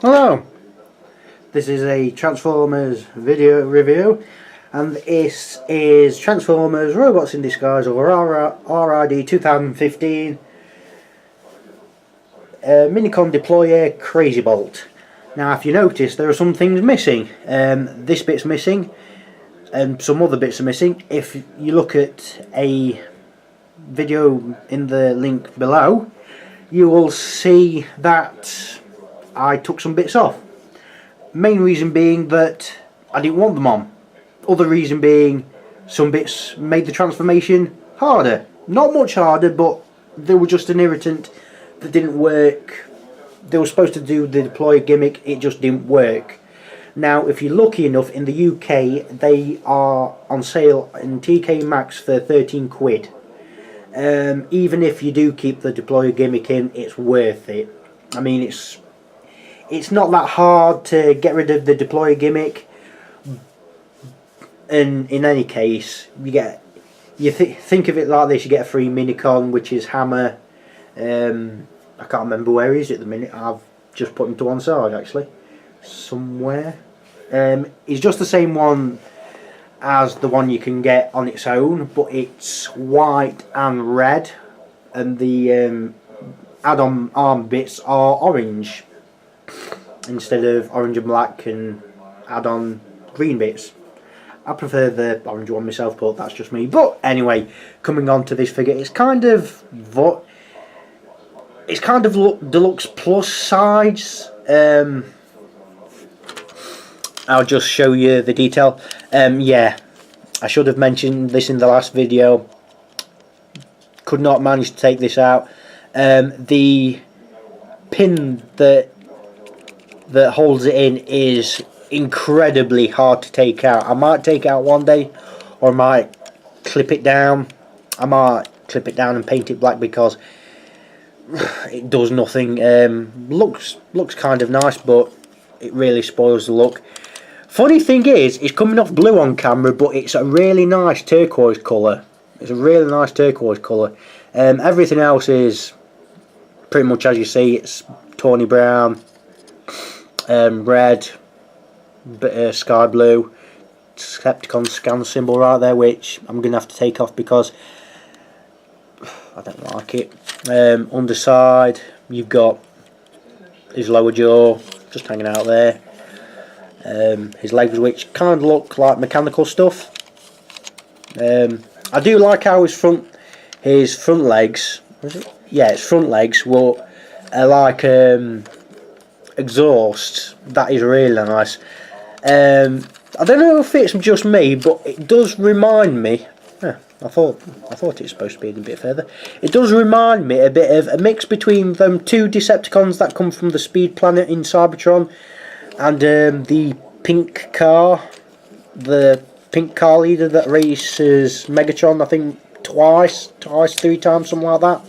Hello, this is a Transformers video review, and this is Transformers Robots in Disguise or RID 2015 Minicon Deployer Crazybolt. Now, if you notice, there are some things missing. This bit's missing, and some other bits are missing. If you look at a video in the link below, you will see that I took some bits off. Main reason being that I didn't want them on. Other reason being some bits made the transformation harder. Not much harder, but they were just an irritant that didn't work. They were supposed to do the deploy gimmick, it just didn't work. Now, if you're lucky enough, in the UK they are on sale in TK Maxx for 13 quid. Even if you do keep the deployer gimmick in, it's worth it. I mean, it's not that hard to get rid of the deployer gimmick, and in any case, you think of it like this: you get a free Minicon, which is Hammer. I can't remember where he is at the minute. I've just put him to one side actually, somewhere. It's just the same one as the one you can get on its own, but it's white and red, and the add-on arm bits are orange instead of orange and black and add-on green bits. I prefer the orange one myself, but that's just me. But anyway, coming on to this figure, it's kind of deluxe plus size. I'll just show you the detail. Yeah, I should have mentioned this in the last video. Could not manage to take this out. The pin that holds it in is incredibly hard to take out. I might take it out one day, or I might clip it down. I might clip it down and paint it black because it does nothing. Looks kind of nice, but it really spoils the look. Funny thing is, it's coming off blue on camera, but it's a really nice turquoise colour. It's a really nice turquoise colour. Everything else is pretty much as you see. It's tawny brown, red, sky blue, Decepticon scan symbol right there, which I'm going to have to take off because I don't like it. Underside, you've got his lower jaw just hanging out there. His legs, which kind of look like mechanical stuff. I do like how his front legs, yeah, his front legs are like exhaust. That is really nice. I don't know if it's just me, but it does remind me. I thought it was supposed to be a bit further. It does remind me a bit of a mix between them two Decepticons that come from the Speed Planet in Cybertron, and the pink car leader that races Megatron, I think three times, something like that.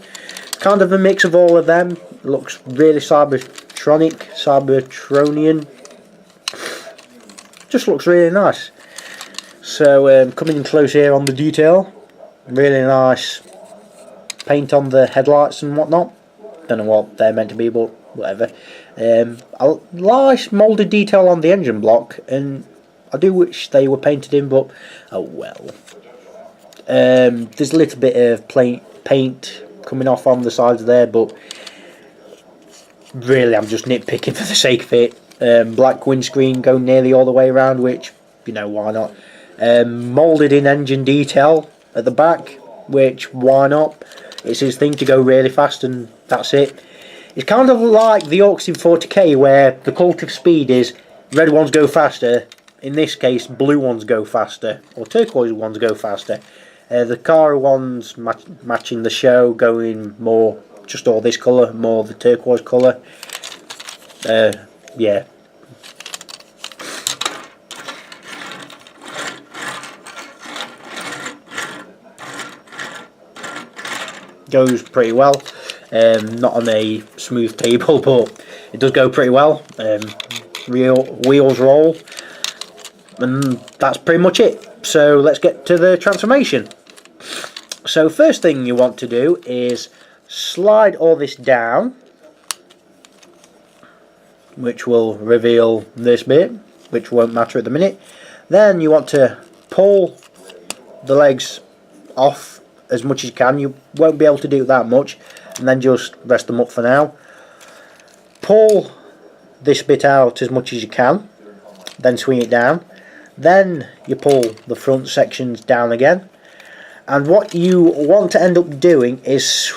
Kind of a mix of all of them. It looks really Cybertronian. Just looks really nice. So coming in close here on the detail, really nice paint on the headlights and whatnot. Don't know what they're meant to be, but whatever. A nice moulded detail on the engine block, and I do wish they were painted in, but oh well. There's a little bit of paint coming off on the sides there, but really I'm just nitpicking for the sake of it. Black windscreen going nearly all the way around, which, you know, why not. Moulded in engine detail at the back, which, why not. It's his thing to go really fast, and that's it. It's kind of like the Orcs in 40k, where the cult of speed is red ones go faster. In this case, blue ones go faster, or turquoise ones go faster. The Cara ones matching the show, going more just all this colour, more the turquoise colour. Yeah. Goes pretty well. Not on a smooth table, but it does go pretty well. Real wheels roll, and that's pretty much it. So let's get to the transformation. So first thing you want to do is slide all this down which will reveal this bit, which won't matter at the minute. Then you want to pull the legs off as much as you can. You won't be able to do that much, and then just rest them up for now. Pull this bit out as much as you can, then swing it down. Then you pull the front sections down again, and what you want to end up doing is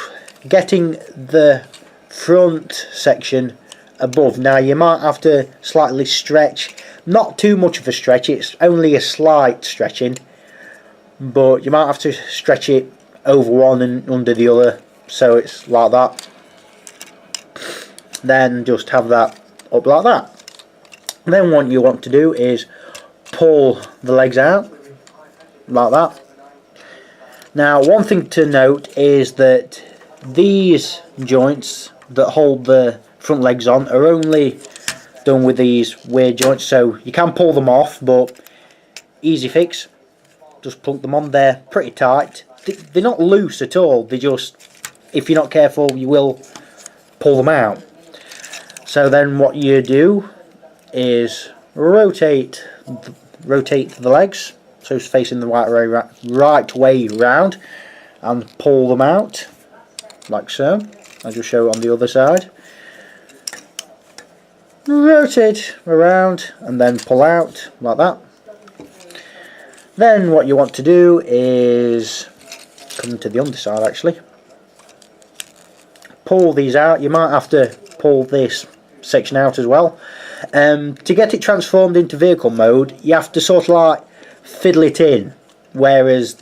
getting the front section above. Now you might have to slightly stretch, not too much of a stretch, it's only a slight stretching, but you might have to stretch it over one and under the other, so it's like that. Then just have that up like that. Then what you want to do is pull the legs out like that. Now one thing to note is that these joints that hold the front legs on are only done with these weird joints, so you can pull them off, but easy fix, just plunk them on there pretty tight. They're not loose at all, they just, if you're not careful, you will pull them out. So then what you do is rotate the legs so it's facing the right way round, and pull them out like so. I'll just show it on the other side. Rotate around and then pull out like that. Then what you want to do is come to the underside actually. Pull these out. You might have to pull this section out as well. To get it transformed into vehicle mode, you have to sort of like fiddle it in, whereas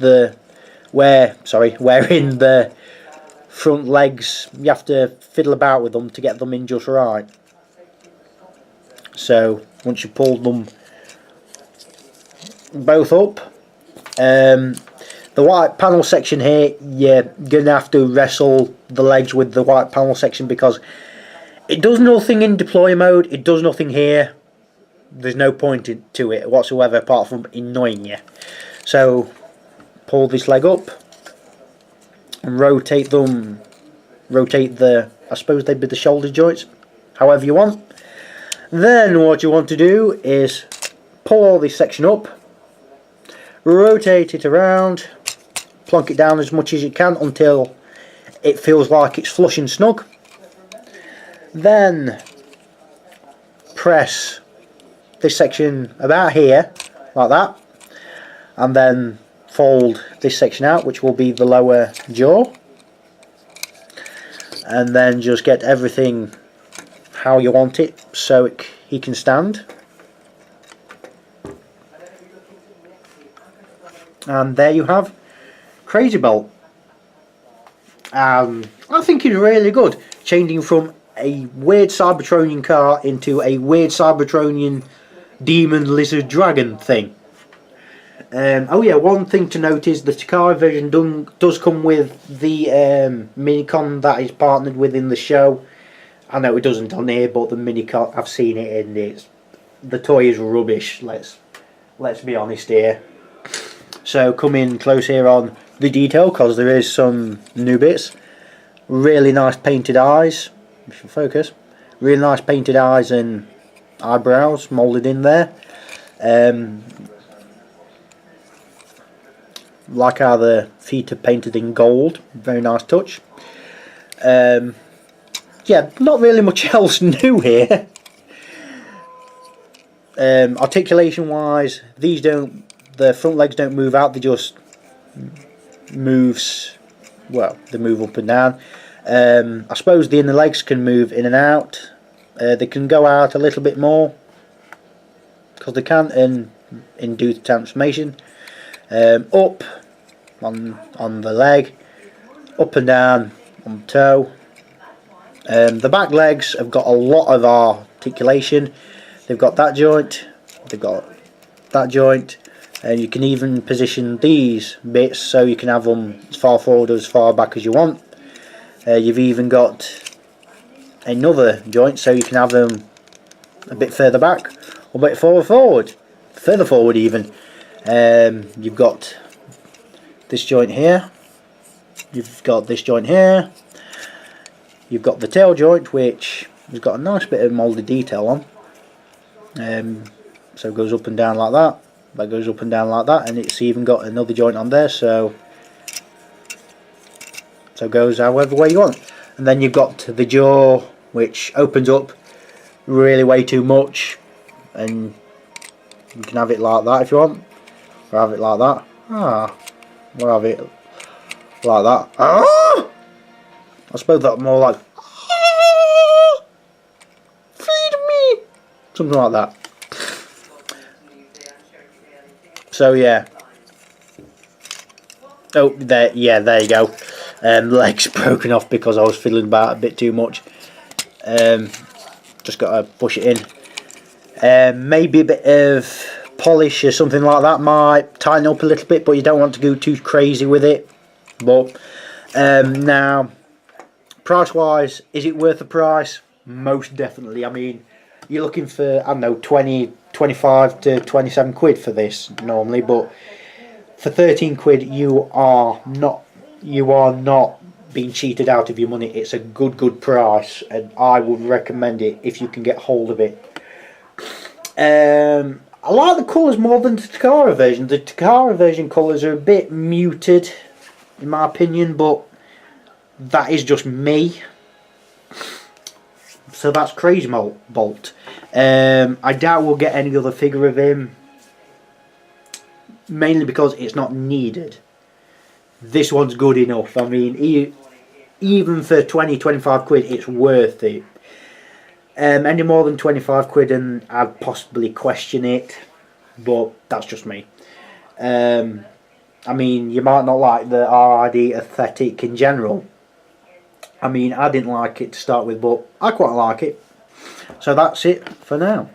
wherein the front legs, you have to fiddle about with them to get them in just right. So once you pull them both up, the white panel section here, you're gonna have to wrestle the legs with the white panel section, because it does nothing in deploy mode, it does nothing here. There's no point to it whatsoever apart from annoying you. So pull this leg up and rotate them, rotate the, I suppose they'd be the shoulder joints, however you want. Then what you want to do is pull all this section up, rotate it around, plonk it down as much as you can until it feels like it's flush and snug. Then press this section about here like that, and then fold this section out, which will be the lower jaw, and then just get everything how you want it so he can stand. And there you have Crazybolt. I think he's really good, changing from a weird Cybertronian car into a weird Cybertronian demon lizard dragon thing. Oh yeah, one thing to note is the Takara version does come with the minicon that is partnered with in the show. I know it doesn't on here, but the minicon, I've seen it, and the toy is rubbish. Let's be honest here. So come in close here on the detail, because there is some new bits. Really nice painted eyes, if you focus. Really nice painted eyes and eyebrows moulded in there. Like how the feet are painted in gold. Very nice touch. Yeah, not really much else new here. Articulation wise, the front legs don't move out, they just well, they move up and down. I suppose the inner legs can move in and out. They can go out a little bit more, because they can in due to transformation. Up on the leg, up and down on the toe. The back legs have got a lot of articulation. They've got that joint, they've got that joint, and you can even position these bits so you can have them as far forward or as far back as you want. You've even got another joint so you can have them a bit further back or a bit further forward even. You've got this joint here, you've got this joint here, you've got the tail joint, which He's got a nice bit of moulded detail on. So it goes up and down like that. That goes up and down like that, and it's even got another joint on there. So it goes however way you want. And then you've got the jaw, which opens up really way too much, and you can have it like that if you want, or have it like that. Or have it like that. I suppose that's more like feed me, something like that. So yeah. Oh, there you go. Legs broken off because I was fiddling about a bit too much. Just got to push it in. Maybe a bit of polish or something like that might tighten up a little bit, but you don't want to go too crazy with it. But now, price wise, is it worth the price? Most definitely. I mean, you're looking for, I don't know, 25 to 27 quid for this normally, but for 13 quid you are not being cheated out of your money. It's a good price, and I would recommend it if you can get hold of it. I like the colours more than the Takara version. The Takara version colours are a bit muted in my opinion, but that is just me. So that's Crazybolt. I doubt we'll get any other figure of him, mainly because it's not needed. This one's good enough. I mean, even for 20-25 quid it's worth it. Any more than 25 quid and I'd possibly question it, but that's just me. I mean, you might not like the RID aesthetic in general. I mean, I didn't like it to start with, but I quite like it. So that's it for now.